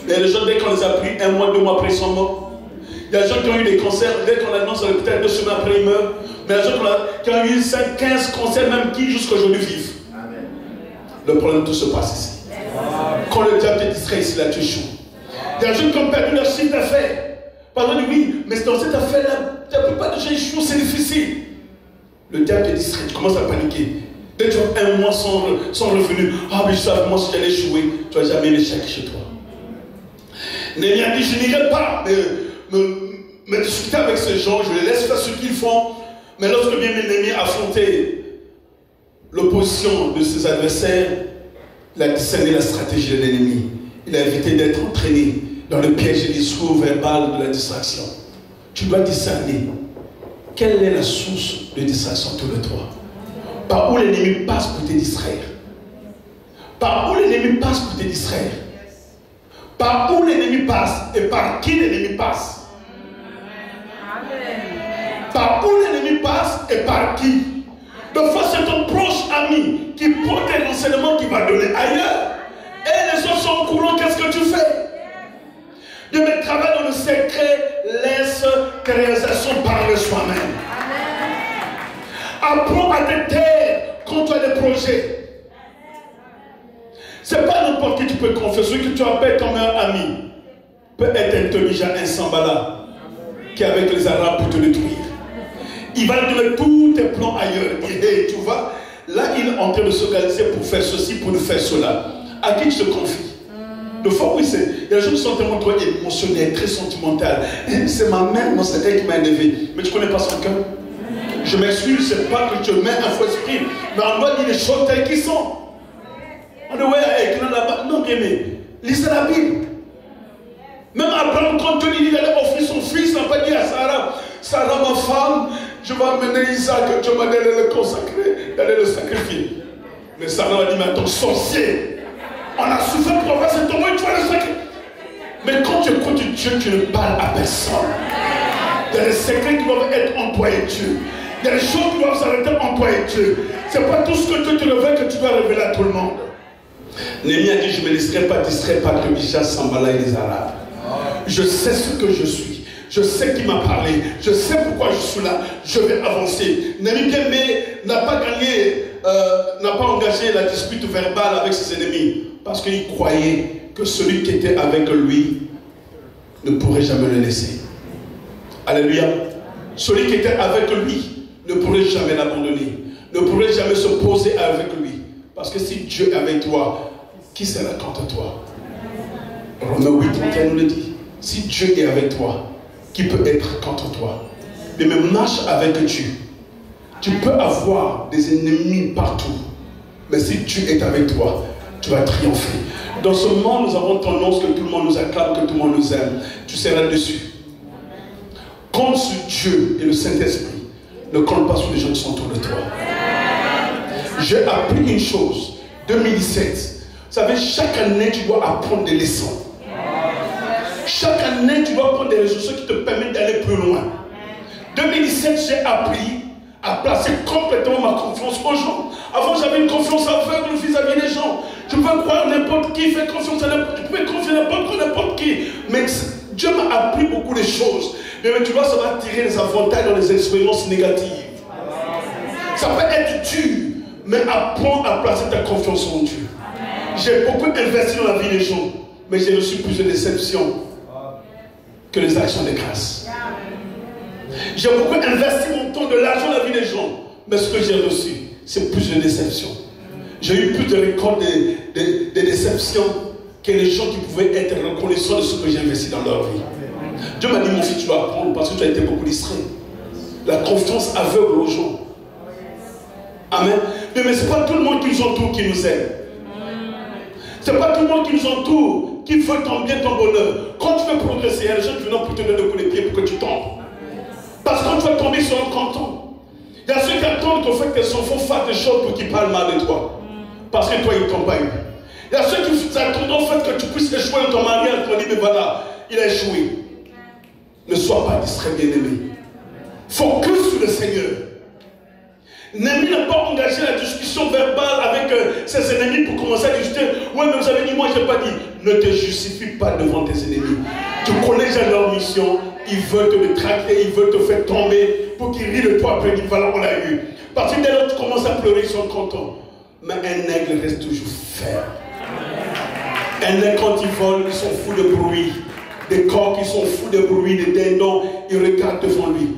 Il y a des gens, dès qu'on les a pris, 1 mois, 2 mois après, ils sont morts. Il y a des gens qui ont eu des cancers, dès qu'on annonce à l'hôpital, 2 semaines après, ils meurent. Mais il y a des gens qui ont eu 5, 15 cancers, même qui jusqu'à aujourd'hui vivent. Le problème, tout se passe ici. Quand le diable te distrait ici, là, tu échoues. Il y a des gens qui ont perdu leur chiffre d'affaires. Pardon, oui, mais dans cette affaire-là, tu ne peux pas déjà échouer, c'est difficile. Le diable te distrait, tu commences à paniquer. Dès que tu as 1 mois sans revenu, ah, mais je savais, moi, si j'allais échouer, tu n'as jamais l'échec chez toi. Néhémie a dit, je n'irai pas me discuter avec ces gens, je les laisse faire ce qu'ils font. Mais lorsque bien Néhémie a affronté l'opposition de ses adversaires, il a discerné la stratégie de l'ennemi. Il a évité d'être entraîné dans le piège des discours verbal de la distraction. Tu dois discerner quelle est la source de distraction autour de toi. Par où l'ennemi passe pour te distraire. Par où l'ennemi passe pour te distraire. Par où l'ennemi passe et par qui l'ennemi passe. Par où l'ennemi passe et par qui. Des fois c'est ton proche ami qui porte un renseignement qu'il va donner ailleurs. Et les autres sont au courant, qu'est-ce que tu fais? De me travailler dans le secret, laisse tes réalisations parler soi-même. Apprends à te taire quand tu as des projets. C'est pas n'importe qui tu peux confier. Celui que tu appelles ton meilleur ami peut être intelligent, un Sambala, qui est avec les Arabes pour te détruire. Il va donner tous tes plans ailleurs. Il dit, hey, tu vois, là il est en train de s'organiser pour faire ceci, pour nous faire cela. À qui tu te confies? De fois, oui, il y a des gens qui sont tellement émotionnels, très sentimentaux. C'est ma mère, moi, c'est elle qui m'a élevé. Mais tu ne connais pas son cœur. Je m'excuse, c'est pas que tu mets un faux esprit, mais on doit dire les choses telles qu'ils sont. On dit, ouais, non, bien, mais lisez la Bible. Même Abraham, quand il allait offrir son fils, il n'a pas dit à Sarah, Sarah, ma femme, je vais amener Isaac, tu vas d'aller le consacrer, d'aller le sacrifier. Mais Sarah a dit, mais ton sorcier, on a souffert pour avoir cet homme, tu vas le sacrifier. Mais quand tu écoutes Dieu, tu ne parles à personne. Il y a des secrets qui doivent être employés Dieu. Il y a des choses qui doivent s'arrêter employés Dieu. Ce n'est pas tout ce que Dieu te révèle que tu dois révéler à tout le monde. Néhémie a dit, je ne me laisserai pas distraire par Tobija, Sambala et les Arabes. Je sais ce que je suis. Je sais qui m'a parlé. Je sais pourquoi je suis là. Je vais avancer. Néhémie n'a pas gagné, n'a pas engagé la dispute verbale avec ses ennemis. Parce qu'il croyait que celui qui était avec lui ne pourrait jamais le laisser. Alléluia. Celui qui était avec lui ne pourrait jamais l'abandonner. Ne pourrait jamais se poser avec lui. Parce que si Dieu est avec toi, qui sera contre toi? Romains 8, 31 nous le dit. Si Dieu est avec toi, qui peut être contre toi? Mais même marche avec Dieu. Tu peux avoir des ennemis partout. Mais si Dieu est avec toi, tu vas triompher. Dans ce monde, nous avons tendance que tout le monde nous acclame, que tout le monde nous aime. Tu seras dessus. Compte sur Dieu et le Saint-Esprit. Ne compte pas sur les gens qui sont autour de toi. J'ai appris une chose. 2017. Vous savez, chaque année, tu dois apprendre des leçons. Chaque année, tu dois prendre des ressources qui te permettent d'aller plus loin. 2017, j'ai appris à placer complètement ma confiance aux gens. Avant, j'avais une confiance aveugle vis-à-vis des gens. Je pouvais croire n'importe qui, faire confiance à n'importe qui. Je pouvais confier n'importe qui. Mais Dieu m'a appris beaucoup de choses. Mais tu vois, ça va tirer les avantages dans les expériences négatives. Ça peut être dur, mais apprends à placer ta confiance en Dieu. J'ai beaucoup investi dans la vie des gens, mais j'ai reçu plus de déceptions que les actions de grâce. J'ai beaucoup investi mon temps, de l'argent dans la vie des gens, mais ce que j'ai reçu, c'est plus de déceptions. J'ai eu plus de récoltes de déceptions que les gens qui pouvaient être reconnaissants de ce que j'ai investi dans leur vie. Dieu m'a dit, mon fils, tu dois apprendre parce que tu as été beaucoup distrait. La confiance aveugle aux gens. Amen. Mais ce n'est pas tout le monde qui nous entoure qui nous aime. Ce n'est pas tout le monde qui nous entoure qui veut ton bien, ton bonheur. Quand tu veux progresser, il y a des gens qui viennent pour te donner des coups de pied pour que tu tombes. Parce que quand tu vas tomber, ils seront contents. Il y a ceux qui attendent qu'au fait que tes enfants fassent des choses pour qu'ils parlent mal de toi. Parce que toi, ils ne t'ont pas eu. Il y a ceux qui attendent au fait que tu puisses échouer dans ton mariage. Tu vas dire, mais voilà, il a échoué. Ne sois pas distrait, bien-aimé. Focus sur le Seigneur. Néhémie n'a pas engagé la discussion verbale avec ses ennemis pour commencer à discuter. Ouais, mais vous avez dit, moi je n'ai pas dit. Ne te justifie pas devant tes ennemis. Tu connais déjà leur mission. Ils veulent te tracter, ils veulent te faire tomber pour qu'ils rient de toi après. Ils disent, voilà, on l'a eu. Parce que dès lors tu commences à pleurer, ils sont contents. Mais un aigle reste toujours ferme. Un aigle, quand il vole, ils sont fous de bruit. Des coqs, ils sont fous de bruit. Des dindons, ils regardent devant lui.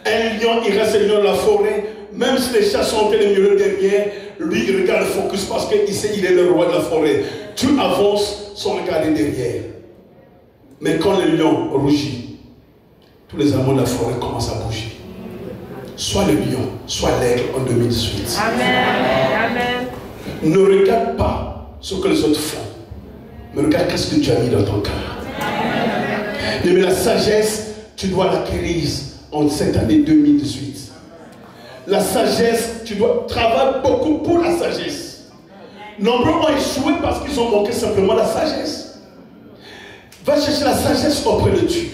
Un lion, il reste le lion de la forêt. Même si les chats sont en train de miauler derrière, lui, il regarde le focus parce qu'il sait qu'il est le roi de la forêt. Tu avances sans regarder derrière. Mais quand le lion rougit, tous les animaux de la forêt commencent à bouger. Soit le lion, soit l'aigle en 2018. Amen. Amen. Ne regarde pas ce que les autres font. Mais regarde qu'est-ce que tu as mis dans ton cœur. Mais la sagesse, tu dois l'acquérir en cette année 2018. La sagesse, tu dois travailler beaucoup pour la sagesse. Nombreux ont échoué parce qu'ils ont manqué simplement la sagesse. Va chercher la sagesse auprès de Dieu.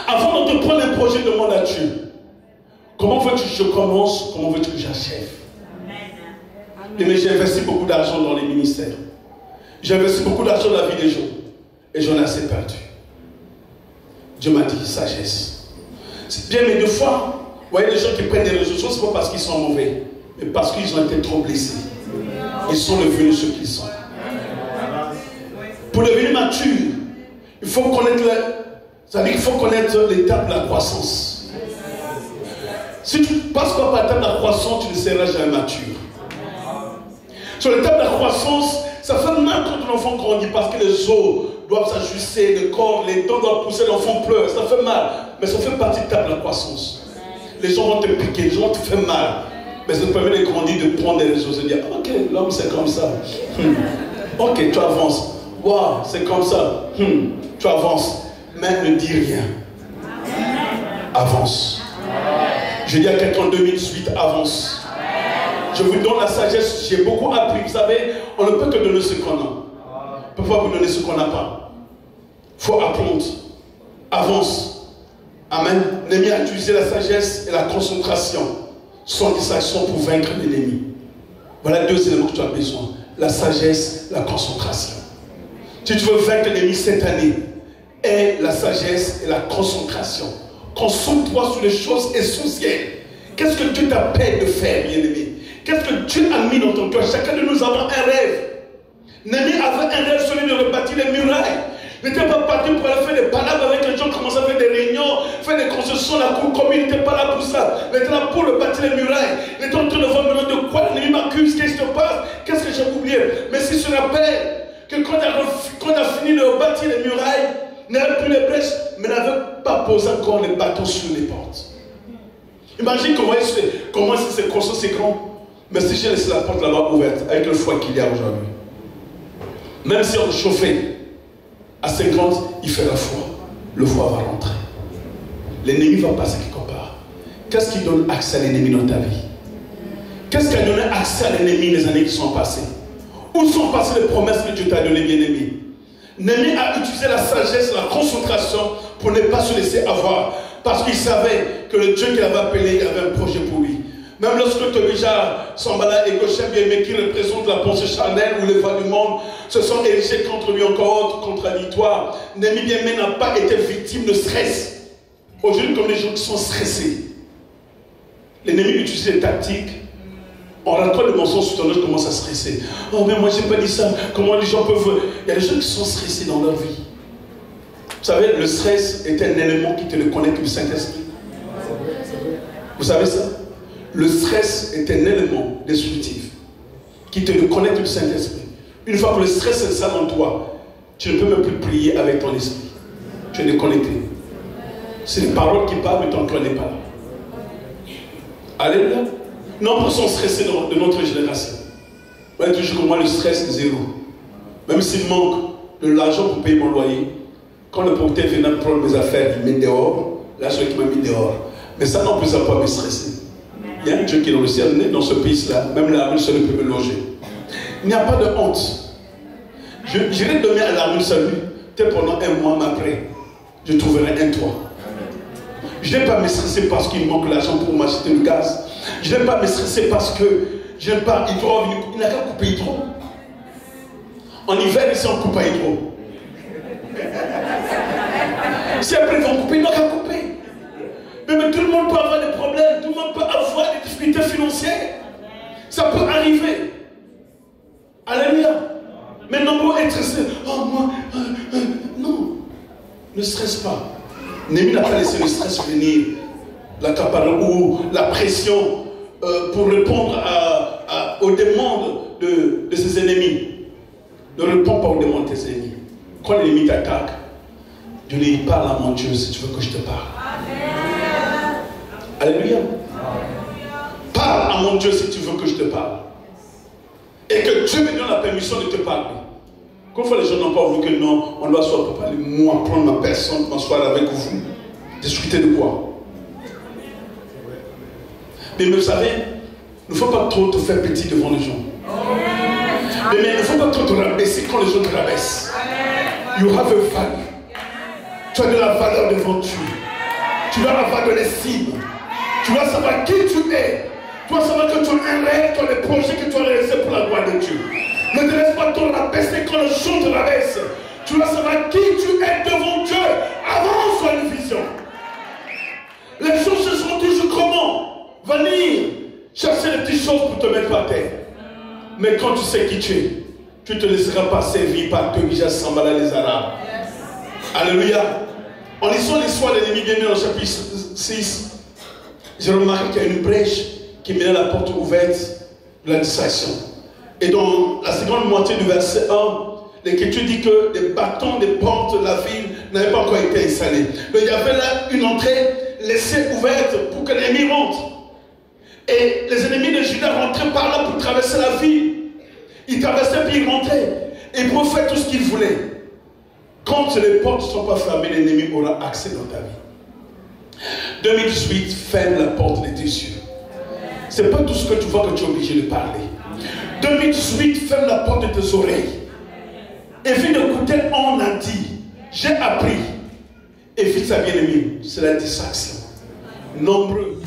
Avant de te prendre un projet, demande à Dieu. Comment veux-tu que je commence? Comment veux-tu que j'achève? Mais j'ai investi beaucoup d'argent dans les ministères. J'ai investi beaucoup d'argent dans la vie des gens. Et j'en ai assez perdu. Dieu m'a dit sagesse. C'est bien, mais des fois, vous voyez les gens qui prennent des résolutions, ce n'est pas parce qu'ils sont mauvais, mais parce qu'ils ont été trop blessés. Ils sont devenus ce qu'ils sont. Pour devenir mature, il faut connaître l'étape de la croissance. Si tu passes pas par l'étape de la croissance, tu ne seras jamais mature. Sur l'étape de la croissance, ça fait mal quand ton enfant grandit parce que les os doivent s'ajuster, le corps, les dents doivent pousser, l'enfant pleure. Ça fait mal, mais ça fait partie de l'étape de la croissance. Les gens vont te piquer, les gens vont te faire mal. Mais ça te permet de grandir, de prendre des ressources et de dire, ok, l'homme c'est comme ça. Ok, tu avances. Waouh, c'est comme ça. Tu avances. Mais ne dis rien. Avance. Je dis à quelqu'un en 2018, avance. Je vous donne la sagesse, j'ai beaucoup appris. Vous savez, on ne peut que donner ce qu'on a. On ne peut pas vous donner ce qu'on n'a pas. Il faut apprendre. Avance. Amen. Néhémie a utilisé la sagesse et la concentration. Sans distraction pour vaincre l'ennemi. Voilà deux éléments que tu as besoin. La sagesse, la concentration. Si tu veux vaincre l'ennemi cette année, aie la sagesse et la concentration. Concentre-toi sur les choses essentielles. Qu'est-ce que Dieu t'appelle de faire, bien-aimé? Qu'est-ce que Dieu a mis dans ton cœur? Chacun de nous avons un rêve. Néhémie avait un rêve, celui de rebâtir les murailles. Il n'était pas parti pour aller faire des palabres avec les gens, commencer à faire des réunions, faire des concessions, la cour commune. Il n'était pas là pour ça. Il était là pour rebâtir les murailles. Il était en train de voir de quoi l'ennemi m'accuse, qu'est-ce qui se passe, qu'est-ce que j'ai oublié. Mais s'il se rappelle que quand on a fini de rebâtir les murailles, il n'avait plus les brèches, mais n'avait pas posé encore les bâtons sur les portes. Imagine comment c'est construit, c'est grand. Mais si j'ai laissé la porte là-bas ouverte, avec le froid qu'il y a aujourd'hui, même si on chauffait à 50, il fera froid. Le froid va rentrer. L'ennemi va passer quelque part. Qu'est-ce qui donne accès à l'ennemi dans ta vie? Qu'est-ce qui a donné accès à l'ennemi les années qui sont passées? Où sont passées les promesses que Dieu t'a données, bien-aimé? Néhémie a utilisé la sagesse, la concentration pour ne pas se laisser avoir. Parce qu'il savait que le Dieu qu'il avait appelé, il avait un projet pour lui. Même lorsque Tobija, Sanballat et Goshen, bien-aimé, qui représentent la pensée charnelle ou les voies du monde, se sont érigés contre lui encore autre contradictoire. Néhémie, bien-aimé, n'a pas été victime de stress. Aujourd'hui, comme les gens qui sont stressés, l'ennemi utilise des tactiques. On raconte des mensonges sur ton œil, commence à stresser. Oh, mais moi, j'ai pas dit ça. Comment les gens peuvent. Il y a des gens qui sont stressés dans leur vie. Vous savez, le stress est un élément qui te le connecte du Saint-Esprit. Vous savez ça? Le stress est un élément destructif qui te le connecte du Saint-Esprit. Une fois que le stress s'installe en toi, tu ne peux même plus prier avec ton esprit. Tu es déconnecté. C'est les paroles qui parlent, mais ton cœur n'est pas là. Alléluia. Nombreux sont stressés de notre génération. Vous voyez toujours que moi, le stress est zéro. Même s'il manque de l'argent pour payer mon loyer, quand le propriétaire vient prendre mes affaires, il met dehors, l'argent qui m'a mis dehors. Mais ça non plus, ça ne peut pas me stresser. Il y a un Dieu qui est dans le ciel, dans ce pays-là, même l'armure seule peut me loger. Il n'y a pas de honte. J'irai demain à l'armure seule, peut-être pendant un mois, mais après, je trouverai un toit. Je n'ai pas à me stresser parce qu'il manque l'argent pour m'acheter le gaz. Je n'aime pas me stresser parce que je n'aime pas Hydro. Il n'a qu'à couper Hydro. En hiver, ici, on coupe pas Hydro. Si après ils vont couper, ils n'ont qu'à couper. Mais tout le monde peut avoir des problèmes, tout le monde peut avoir des difficultés financières. Ça peut arriver. Alléluia. Mais nombreux être stressés. Oh, moi, non. Ne stresse pas. Néhémie n'a pas laissé le stress venir, l'accaparement ou la pression pour répondre aux demandes de ses ennemis. Ne réponds pas aux demandes de tes ennemis. Quand l'ennemi t'attaque, Dieu lui parle à mon Dieu si tu veux que je te parle. Amen. Alléluia. Parle à mon Dieu si tu veux que je te parle. Et que Dieu me donne la permission de te parler. Quand les gens n'ont pas voulu que non, on doit soit parler, moi, prendre ma personne, m'asseoir avec vous. Discuter de quoi? Mais vous savez, il ne faut pas trop te faire petit devant les gens. Mais il ne faut pas trop te rabaisser quand les gens te rabaissent. You have a value. Tu as de la valeur devant Dieu. Tu dois avoir de l'estime. Tu dois savoir qui tu es. Tu dois savoir que tu as un rêve, tu as des projets que tu as réalisés pour la gloire de Dieu. Ne te laisse pas trop rabaisser quand les gens te rabaissent. Tu dois savoir qui tu es devant Dieu. Avance sur une vision. Les choses se sont toujours comment? Venir chercher les petites choses pour te mettre par terre. Mais quand tu sais qui tu es, tu ne te laisseras pas servir par Tobija Sambala les Arabes. Alléluia. En lisant l'histoire de l'ennemi bien dans le chapitre 6, j'ai remarqué qu'il y a une brèche qui menait à la porte ouverte de la distraction. Et dans la seconde moitié du verset 1, l'Écriture dit que les bâtons des portes de la ville n'avaient pas encore été installés. Donc il y avait là une entrée laissée ouverte pour que l'ennemi rentre. Et les ennemis de Juda rentraient par là pour traverser la ville. Ils traversaient puis ils rentraient. Et ils pouvaient faire tout ce qu'ils voulaient. Quand les portes ne sont pas fermées, l'ennemi aura accès dans ta vie. 2018, ferme la porte de tes yeux. Ce n'est pas tout ce que tu vois que tu es obligé de parler. 2018, ferme la porte de tes oreilles. Évite d'écouter, on a dit, j'ai appris. Évite ça, bien-aimé, c'est la distraction. Nombreux.